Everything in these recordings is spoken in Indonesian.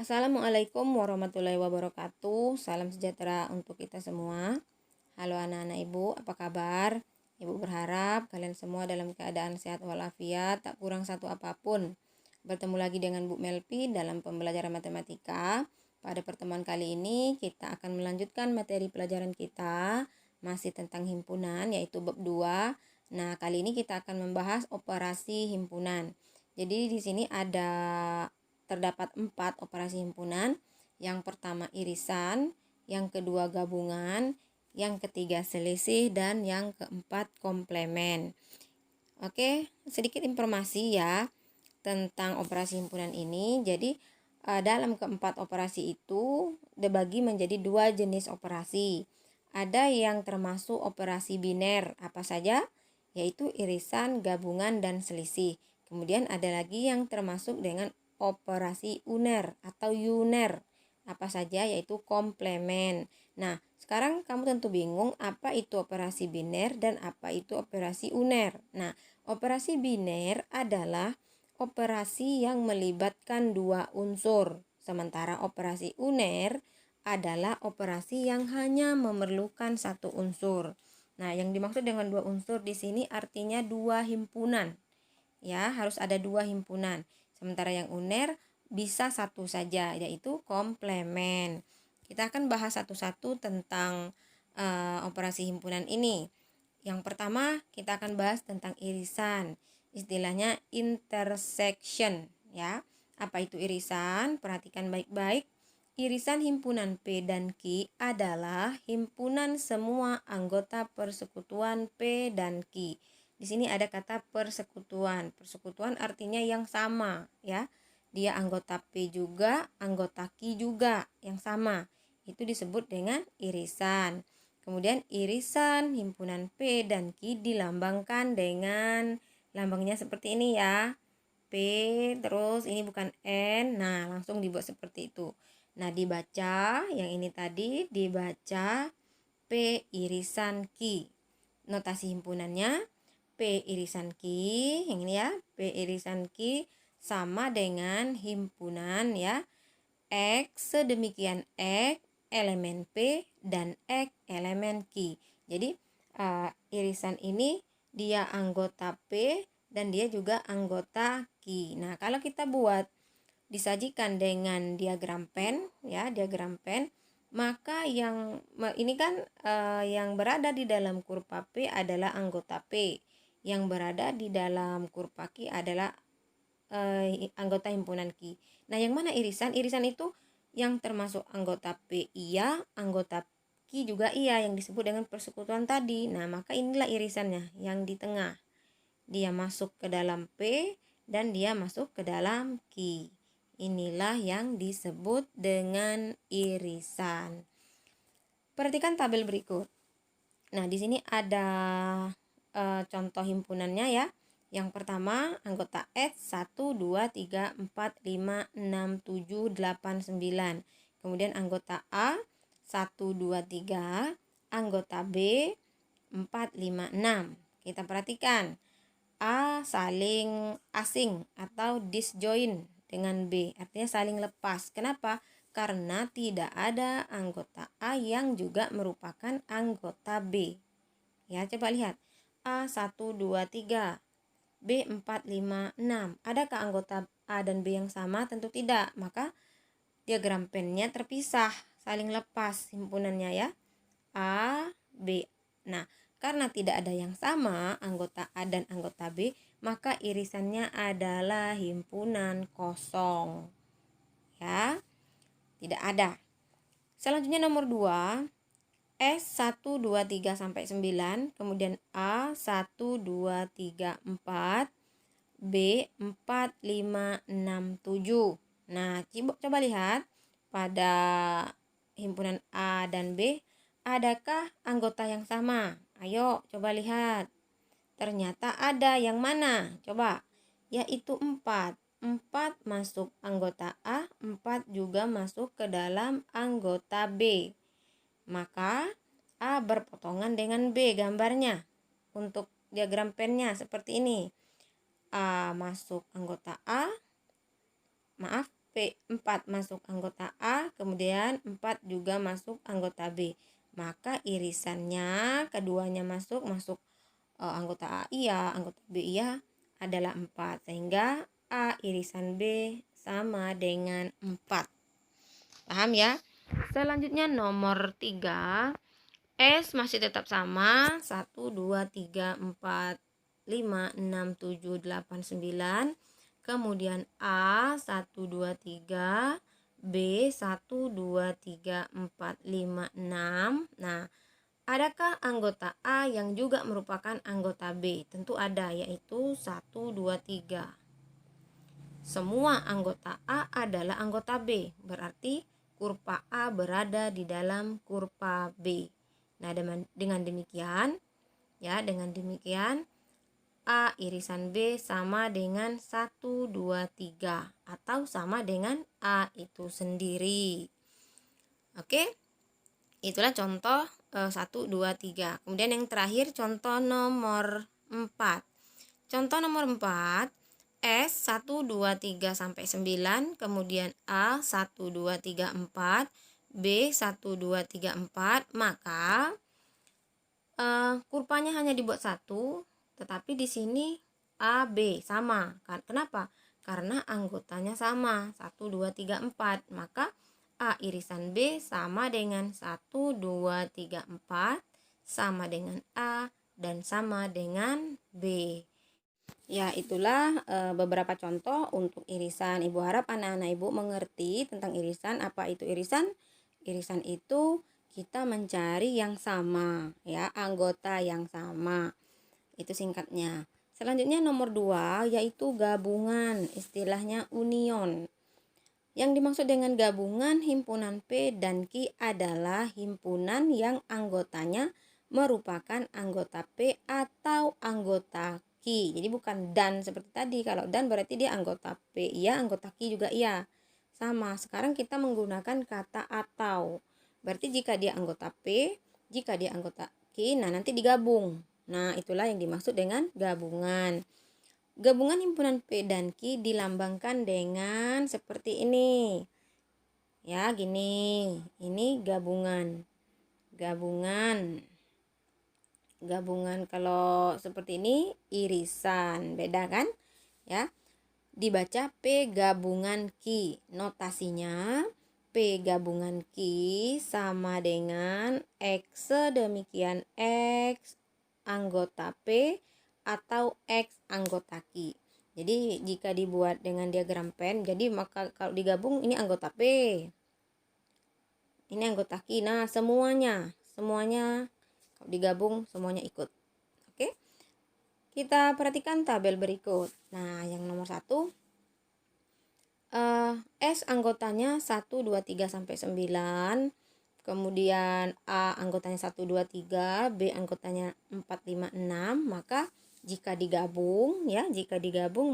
Assalamualaikum warahmatullahi wabarakatuh. Salam sejahtera untuk kita semua. Halo anak-anak ibu, apa kabar? Ibu berharap kalian semua dalam keadaan sehat walafiat, tak kurang satu apapun. Bertemu lagi dengan Bu Melpi dalam pembelajaran matematika. Pada pertemuan kali ini kita akan melanjutkan materi pelajaran kita masih tentang himpunan, yaitu bab 2. Nah, kali ini kita akan membahas operasi himpunan. Jadi di sini terdapat 4 operasi himpunan. Yang pertama irisan, yang kedua gabungan, yang ketiga selisih, dan yang keempat komplemen. Oke, sedikit informasi ya tentang operasi himpunan ini. Jadi dalam keempat operasi itu dibagi menjadi 2 jenis operasi. Ada yang termasuk operasi biner, apa saja? Yaitu irisan, gabungan, dan selisih. Kemudian ada lagi yang termasuk dengan operasi uner atau yuner, apa saja? Yaitu komplemen. Nah, sekarang kamu tentu bingung apa itu operasi biner dan apa itu operasi uner. Nah, operasi biner adalah operasi yang melibatkan 2 unsur, sementara operasi uner adalah operasi yang hanya memerlukan 1 unsur. Nah, yang dimaksud dengan 2 unsur di sini artinya 2 himpunan. Ya, harus ada 2 himpunan. Sementara yang uner bisa 1 saja, yaitu komplemen. Kita akan bahas satu-satu tentang operasi himpunan ini. Yang pertama, kita akan bahas tentang irisan. Istilahnya intersection, ya. Apa itu irisan? Perhatikan baik-baik. Irisan himpunan P dan Q adalah himpunan semua anggota persekutuan P dan Q. Di sini ada kata persekutuan. Persekutuan artinya yang sama, ya. Dia anggota P juga, anggota Q juga yang sama. Itu disebut dengan irisan. Kemudian irisan himpunan P dan Q dilambangkan dengan lambangnya seperti ini ya. P terus ini bukan N. Nah, langsung dibuat seperti itu. Nah, dibaca yang ini tadi dibaca P irisan Q. Notasi himpunannya P irisan Q, yang ini ya, P irisan Q sama dengan himpunan ya, X sedemikian X elemen P dan X elemen Q. Jadi irisan ini dia anggota P dan dia juga anggota Q. Nah, kalau kita buat disajikan dengan diagram pen ya, diagram pen, maka yang ini kan yang berada di dalam kurva P adalah anggota P. Yang berada di dalam kurva Q adalah anggota himpunan Q. Nah, yang mana irisan? Irisan itu yang termasuk anggota P iya, anggota Q juga iya, yang disebut dengan persekutuan tadi. Nah, maka inilah irisannya yang di tengah. Dia masuk ke dalam P dan dia masuk ke dalam Q. Inilah yang disebut dengan irisan. Perhatikan tabel berikut. Nah, di sini ada contoh himpunannya ya. Yang pertama, anggota S 1, 2, 3, 4, 5, 6, 7, 8, 9. Kemudian anggota A 1, 2, 3. Anggota B 4, 5, 6. Kita perhatikan. A saling asing atau disjoin dengan B. Artinya saling lepas. Kenapa? Karena tidak ada anggota A yang juga merupakan anggota B. Ya, coba lihat. A 1, 2, 3. B 4, 5, 6. Adakah anggota A dan B yang sama? Tentu tidak. Maka diagram pennya terpisah, saling lepas himpunannya ya. A, B. Nah, karena tidak ada yang sama anggota A dan anggota B, maka irisannya adalah himpunan kosong. Ya, tidak ada. Selanjutnya nomor 2. S 1, 2, 3 sampai 9, kemudian A 1, 2, 3, 4, B 4, 5, 6, 7. Nah, coba lihat pada himpunan A dan B, adakah anggota yang sama? Ayo coba lihat. Ternyata ada. Yang mana? Coba. Yaitu 4. 4 masuk anggota A, 4 juga masuk ke dalam anggota B. Maka A berpotongan dengan B gambarnya. Untuk diagram pennya seperti ini. A masuk anggota A. Maaf, P 4 4 masuk anggota A, kemudian 4 juga masuk anggota B. Maka irisannya keduanya masuk anggota A iya, anggota B iya adalah 4. Sehingga A irisan B sama dengan 4. Paham ya? Selanjutnya nomor 3. S masih tetap sama. 1, 2, 3, 4, 5, 6, 7, 8, 9. Kemudian A 1, 2, 3. B 1, 2, 3, 4, 5, 6. Nah, adakah anggota A yang juga merupakan anggota B? Tentu ada, yaitu 1, 2, 3. Semua anggota A adalah anggota B. Berarti kurva A berada di dalam kurva B. Nah, dengan demikian A irisan B sama dengan 1, 2, 3 atau sama dengan A itu sendiri. Oke? Itulah contoh 1, 2, 3. Kemudian yang terakhir contoh nomor 4. Contoh nomor 4, S 1, 2, 3 sampai 9, kemudian A 1, 2, 3, 4, B 1, 2, 3, 4, maka kurvanya hanya dibuat satu, tetapi di sini A, B sama. Kenapa? Karena anggotanya sama, 1, 2, 3, 4. Maka A irisan B sama dengan 1, 2, 3, 4, sama dengan A, dan sama dengan B. Ya, itulah beberapa contoh untuk irisan. Ibu harap anak-anak ibu mengerti tentang irisan. Apa itu irisan? Irisan itu kita mencari yang sama, ya, anggota yang sama. Itu singkatnya. Selanjutnya nomor 2 yaitu gabungan, istilahnya union. Yang dimaksud dengan gabungan himpunan P dan Q adalah himpunan yang anggotanya merupakan anggota P atau anggota Q. Jadi bukan dan seperti tadi. Kalau dan berarti dia anggota P iya, anggota Q juga iya. Sama. Sekarang kita menggunakan kata atau. Berarti jika dia anggota P, jika dia anggota Q, nah nanti digabung. Nah, itulah yang dimaksud dengan gabungan. Gabungan himpunan P dan Q dilambangkan dengan seperti ini. Ya, gini. Ini gabungan. Gabungan kalau seperti ini irisan. Beda kan? Ya. Dibaca P gabungan Q. Notasinya P gabungan Q sama dengan X sedemikian X anggota P atau X anggota Q. Jadi jika dibuat dengan diagram pen, jadi maka kalau digabung ini anggota P, ini anggota Q. Nah, semuanya kalau digabung semuanya ikut. Oke, kita perhatikan tabel berikut. Nah, yang nomor 1, S anggotanya 1, 2, 3 sampai 9. Kemudian A anggotanya 1, 2, 3, B anggotanya 4, 5, 6. Maka jika digabung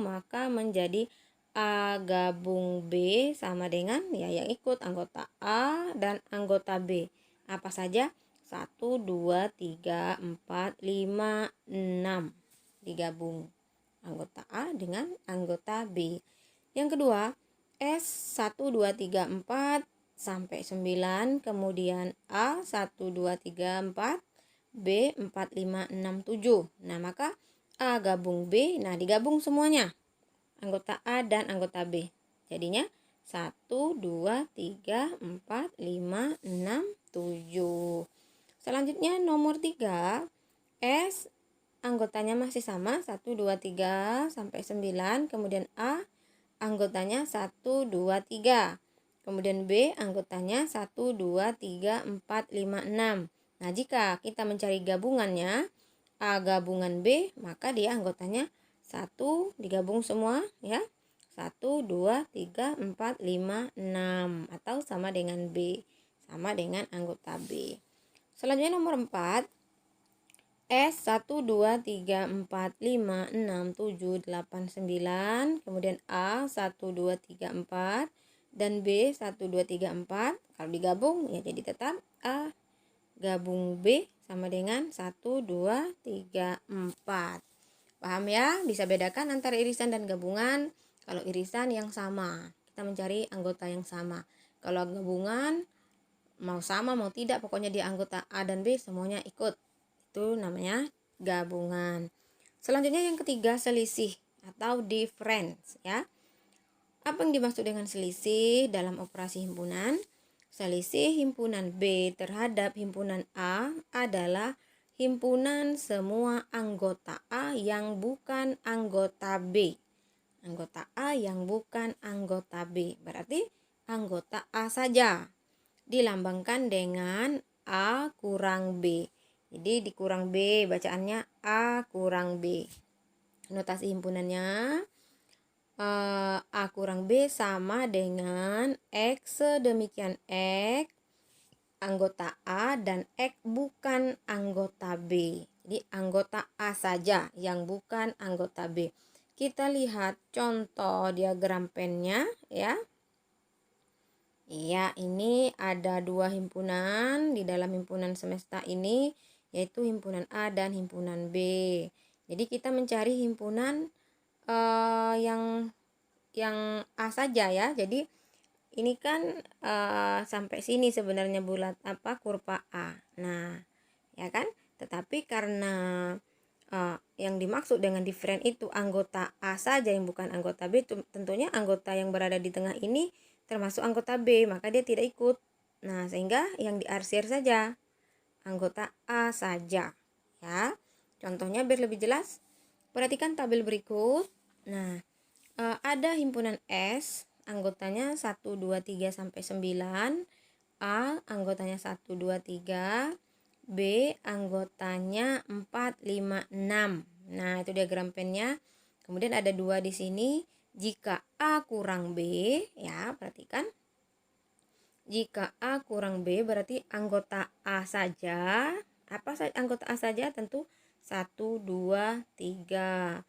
maka menjadi A gabung B sama dengan yang ikut anggota A dan anggota B. Apa saja? 1, 2, 3, 4, 5, 6. Digabung anggota A dengan anggota B. Yang kedua, S 1, 2, 3, 4 sampai 9, kemudian A 1, 2, 3, 4, B 4, 5, 6, 7. Nah, maka A gabung B, nah digabung semuanya, anggota A dan anggota B. Jadinya 1, 2, 3, 4, 5, 6, 7. Selanjutnya nomor 3, S anggotanya masih sama, 1, 2, 3 sampai 9, kemudian A anggotanya 1, 2, 3. Kemudian B anggotanya 1, 2, 3, 4, 5, 6. Nah, jika kita mencari gabungannya A gabungan B, maka dia anggotanya 1 digabung semua ya. 1, 2, 3, 4, 5, 6 atau sama dengan B, sama dengan anggota B. Selanjutnya nomor 4, S 1, 2, 3, 4, 5, 6, 7, 8, 9. Kemudian A 1, 2, 3, 4. Dan B 1, 2, 3, 4. Kalau digabung ya jadi tetap A gabung B sama dengan 1, 2, 3, 4. Paham ya? Bisa bedakan antara irisan dan gabungan. Kalau irisan yang sama, kita mencari anggota yang sama. Kalau gabungan, mau sama mau tidak, pokoknya dia anggota A dan B semuanya ikut. Itu namanya gabungan. Selanjutnya yang ketiga, selisih atau difference ya. Apa yang dimaksud dengan selisih dalam operasi himpunan? Selisih himpunan B terhadap himpunan A adalah himpunan semua anggota A yang bukan anggota B. Anggota A yang bukan anggota B. Berarti anggota A saja. Dilambangkan dengan A kurang B. Jadi dikurang B, bacaannya A kurang B. Notasi himpunannya A kurang B sama dengan X sedemikian X anggota A dan X bukan anggota B. Jadi anggota A saja yang bukan anggota B. Kita lihat contoh diagram pennya ya. Iya, ini ada dua himpunan di dalam himpunan semesta ini, yaitu himpunan A dan himpunan B. Jadi kita mencari himpunan yang A saja ya. Jadi ini kan sampai sini sebenarnya bulat kurva A. Nah, ya kan? Tetapi karena yang dimaksud dengan different itu anggota A saja yang bukan anggota B, tentunya anggota yang berada di tengah ini termasuk anggota B, maka dia tidak ikut. Nah, sehingga yang diarsir saja anggota A saja ya. Contohnya biar lebih jelas, perhatikan tabel berikut. Nah, ada himpunan S, anggotanya 1, 2, 3 sampai 9. A anggotanya 1, 2, 3. B anggotanya 4, 5, 6. Nah, itu diagram pennya. Kemudian ada 2 di sini. Jika A kurang B, ya, perhatikan. Jika A kurang B berarti anggota A saja. Apa saja anggota A saja? Tentu 1, 2, 3.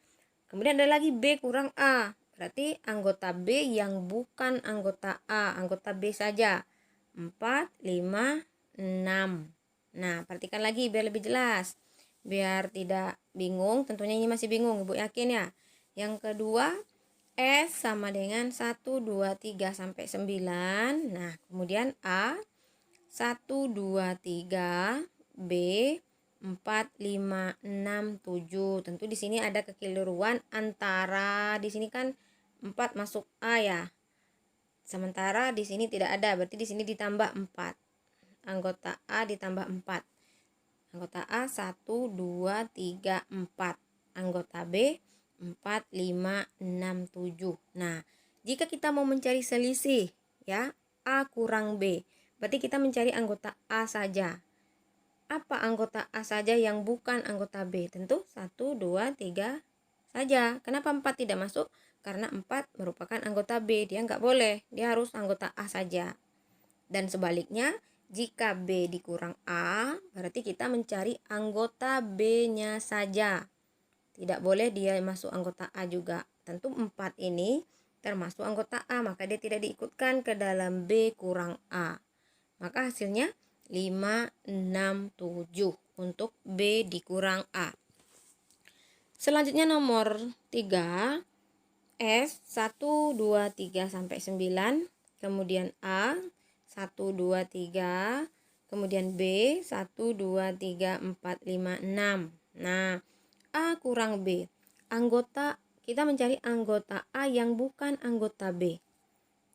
Kemudian ada lagi B kurang A. Berarti anggota B yang bukan anggota A, anggota B saja. 4, 5, 6. Nah, perhatikan lagi biar lebih jelas. Biar tidak bingung, tentunya ini masih bingung, Ibu yakin ya. Yang kedua, S sama dengan 1, 2, 3 sampai 9. Nah, kemudian A 1, 2, 3, B 4, 5, 6, 7. Tentu di sini ada kekeliruan antara di sini kan 4 masuk A ya. Sementara di sini tidak ada, berarti di sini ditambah 4. Anggota A ditambah 4. Anggota A 1, 2, 3, 4. Anggota B 4, 5, 6, 7. Nah, jika kita mau mencari selisih ya, A kurang B, berarti kita mencari anggota A saja. Apa anggota A saja yang bukan anggota B? Tentu 1, 2, 3 saja. Kenapa 4 tidak masuk? Karena 4 merupakan anggota B, dia nggak boleh, dia harus anggota A saja. Dan sebaliknya, jika B dikurang A, berarti kita mencari anggota B-nya saja. Tidak boleh dia masuk anggota A juga. Tentu 4 ini termasuk anggota A, maka dia tidak diikutkan ke dalam B kurang A. Maka hasilnya 5, 6, 7 untuk B dikurang A. Selanjutnya nomor 3, S 1, 2, 3 sampai 9. Kemudian A 1, 2, 3. Kemudian B 1, 2, 3, 4, 5, 6. Nah, A kurang B. Kita mencari anggota A yang bukan anggota B.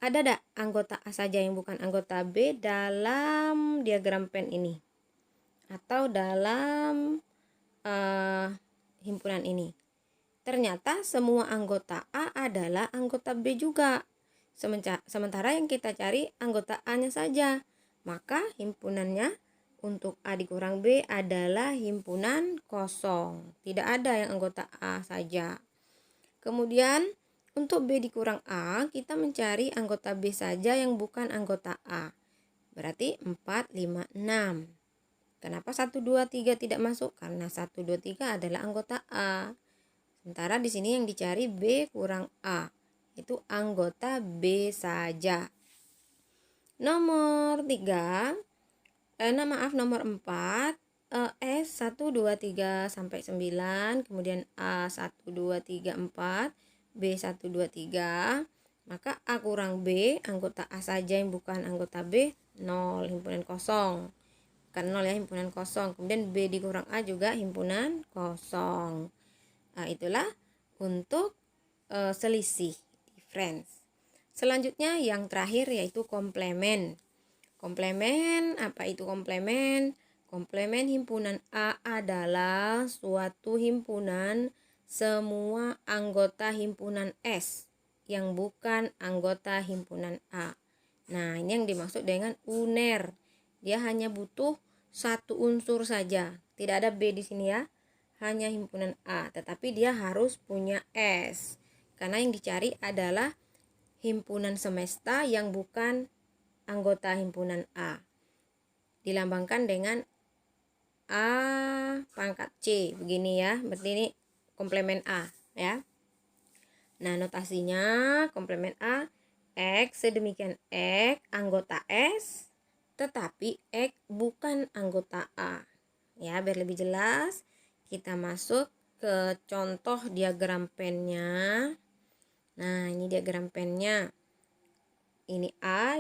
Ada tidak anggota A saja yang bukan anggota B dalam diagram pen ini? Atau dalam himpunan ini? Ternyata semua anggota A adalah anggota B juga. Sementara yang kita cari anggota A-nya saja. Maka himpunannya untuk A dikurang B adalah himpunan kosong. Tidak ada yang anggota A saja. Kemudian untuk B dikurang A, kita mencari anggota B saja yang bukan anggota A. Berarti 4, 5, 6. Kenapa 1, 2, 3 tidak masuk? Karena 1, 2, 3 adalah anggota A. Sementara di sini yang dicari B kurang A. Itu anggota B saja. Nomor 3. Nomor 4, S 1, 2, 3 sampai 9, kemudian A 1, 2, 3, 4, B 1, 2, 3. Maka A kurang B, anggota A saja yang bukan anggota B, 0, himpunan kosong. Bukan 0 ya, himpunan kosong. Kemudian B dikurang A juga himpunan kosong. Nah, itulah untuk selisih, difference. Selanjutnya yang terakhir yaitu komplemen. Komplemen, apa itu komplemen? Komplemen himpunan A adalah suatu himpunan semua anggota himpunan S yang bukan anggota himpunan A. Nah, ini yang dimaksud dengan uner. Dia hanya butuh satu unsur saja. Tidak ada B di sini ya. Hanya himpunan A, tetapi dia harus punya S. Karena yang dicari adalah himpunan semesta yang bukan anggota himpunan A. Dilambangkan dengan A pangkat C, begini ya. Berarti ini komplemen A ya. Nah, notasinya komplemen A, X sedemikian X anggota S, tetapi X bukan anggota A. Ya, biar lebih jelas, kita masuk ke contoh diagram pennya. Nah, ini diagram pennya. Ini A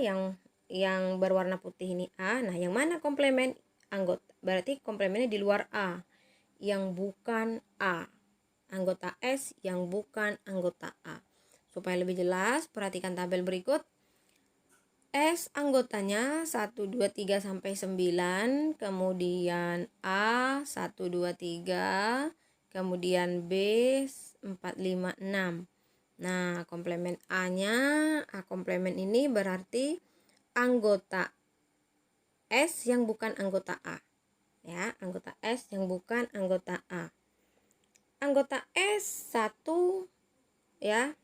yang berwarna putih ini A. Nah, yang mana komplemen anggota? Berarti komplemennya di luar A, yang bukan A. Anggota S yang bukan anggota A. Supaya lebih jelas, perhatikan tabel berikut. S anggotanya 1, 2, 3 sampai 9, kemudian A 1, 2, 3, kemudian B 4, 5, 6. Nah, komplemen A-nya, A komplemen ini berarti anggota S yang bukan anggota A. Ya, anggota S yang bukan anggota A. Anggota S 1 ya.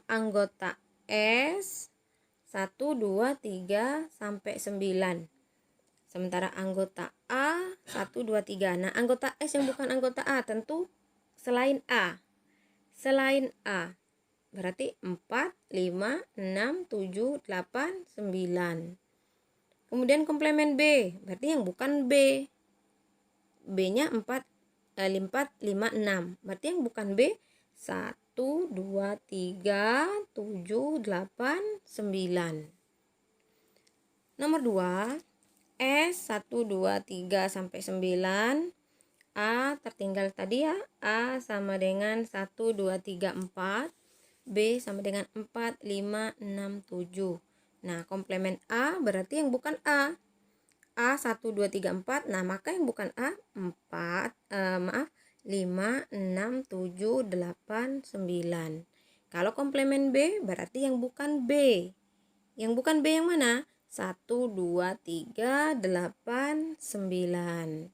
Anggota S 1, 2, 3 sampai 9. Sementara anggota A 1, 2, 3. Nah, anggota S yang bukan anggota A tentu selain A. Selain A. Berarti 4, 5, 6, 7, 8, 9. Kemudian komplemen B, berarti yang bukan B. B-nya 4, 5, 6. Berarti yang bukan B 1, 2, 3, 7, 8, 9. Nomor 2, S 1, 2, 3 sampai 9. A tertinggal tadi ya. A sama dengan 1, 2, 3, 4. B sama dengan 4, 5, 6, 7. Nah, komplemen A berarti yang bukan A. A 1, 2, 3, 4. Nah, maka yang bukan A 5, 6, 7, 8, 9. Kalau komplemen B berarti yang bukan B. Yang bukan B yang mana? 1, 2, 3, 8, 9.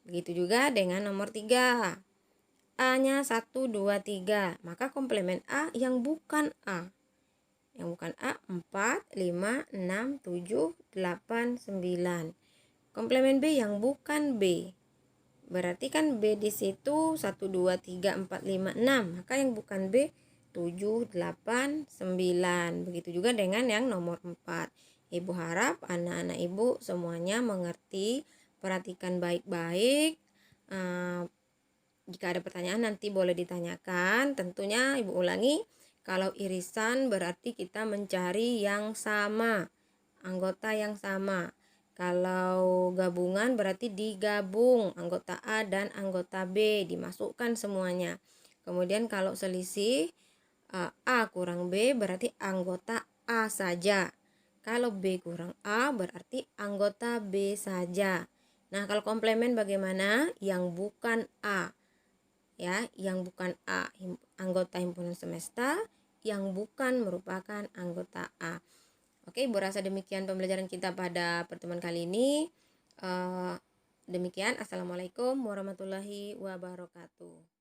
Begitu juga dengan nomor 3. A-nya 1, 2, 3. Maka komplemen A yang bukan A. Yang bukan A 4, 5, 6, 7, 8, 9. Komplemen B yang bukan B. Berarti kan B di situ 1, 2, 3, 4, 5, 6. Maka yang bukan B 7, 8, 9. Begitu juga dengan yang nomor 4. Ibu harap anak-anak ibu semuanya mengerti. Perhatikan baik-baik. Jika ada pertanyaan nanti boleh ditanyakan. Tentunya ibu ulangi. Kalau irisan berarti kita mencari yang sama, anggota yang sama. Kalau gabungan berarti digabung anggota A dan anggota B, dimasukkan semuanya. Kemudian kalau selisih A kurang B berarti anggota A saja. Kalau B kurang A berarti anggota B saja. Nah, kalau komplemen bagaimana? Yang bukan A. Ya, yang bukan A, anggota himpunan semesta yang bukan merupakan anggota A. Oke, Ibu rasa demikian pembelajaran kita pada pertemuan kali ini. Demikian, Assalamualaikum warahmatullahi wabarakatuh.